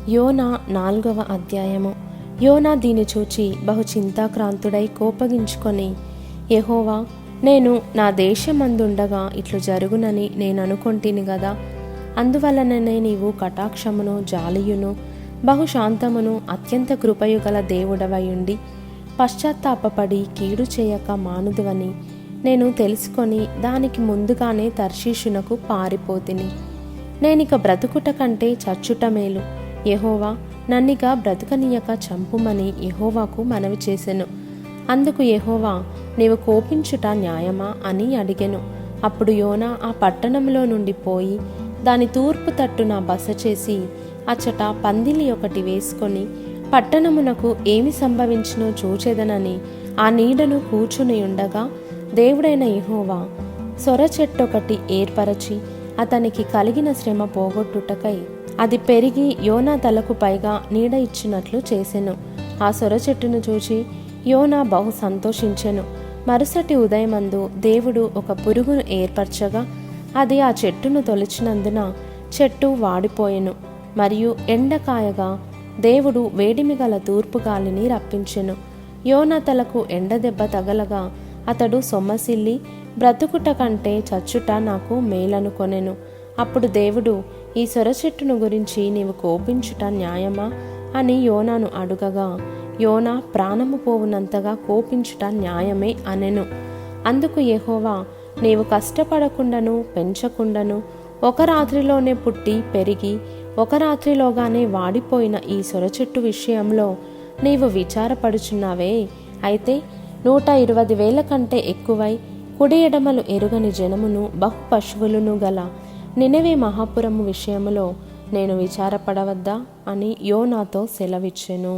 యోనా 4వ అధ్యాయము. యోనా దీని చూచి బహు చింతాక్రాంతుడై కోపగించుకొని, యెహోవా, నేను నా దేశమందుండగా ఇట్లు జరుగునని నేననుకొంటిని గదా. అందువలననే నీవు కటాక్షమును జాలియును బహుశాంతమును అత్యంత కృపయు గల దేవుడవయుండి పశ్చాత్తాపపడి కీడు చేయక మానుదువని నేను తెలుసుకొని దానికి ముందుగానే తర్షీషునకు పారిపోతిని. నేనిక బ్రతుకుట కంటే చచ్చుట మేలు. యెహోవా, నన్నిక బ్రతుకనీయక చంపుమని యెహోవాకు మనవి చేసెను. అందుకు యెహోవా, నీవు కోపించుట న్యాయమా అని అడిగెను. అప్పుడు యోనా ఆ పట్టణంలో నుండి పోయి దాని తూర్పు తట్టున బస చేసి అచ్చట పందిలి ఒకటి వేసుకొని పట్టణమునకు ఏమి సంభవించినో చూచెదనని ఆ నీడను కూర్చుని ఉండగా దేవుడైన యెహోవా సొర చెట్టొకటి ఏర్పరచి అతనికి కలిగిన శ్రమ పోగొట్టుటకై అది పెరిగి యోనా తలకు పైగా నీడ ఇచ్చినట్లు చేసెను. ఆ సొర చెట్టును చూచి యోనా బహు సంతోషించెను. మరుసటి ఉదయమందు దేవుడు ఒక పురుగును ఏర్పరచగా అది ఆ చెట్టును తొలిచినందున చెట్టు వాడిపోయెను. మరియు ఎండకాయగా దేవుడు వేడిమి గల తూర్పు గాలిని రప్పించెను. యోనా తలకు ఎండదెబ్బ తగలగా అతడు సొమ్మసిల్లి బ్రతుకుట కంటే చచ్చుట నాకు మేలనుకొనెను. అప్పుడు దేవుడు, ఈ సొర చెట్టును గురించి నీవు కోపించుట న్యాయమా అని యోనాను అడుగగా, యోనా ప్రాణము పోవునంతగా కోపించుట న్యాయమే అనెను. అందుకు యెహోవా, నీవు కష్టపడకుండాను పెంచకుండాను ఒక రాత్రిలోనే పుట్టి పెరిగి ఒక రాత్రిలోగానే వాడిపోయిన ఈ సొర చెట్టు విషయంలో నీవు విచారపడుచున్నావే. అయితే 120,000 కంటే ఎక్కువై కుడి ఎడమలు ఎరుగని జనమును బహు పశువులను గల నినెవే మహాపురము విషయములో నేను విచారపడవద్దా అని యోనాతో సెలవిచ్చెను.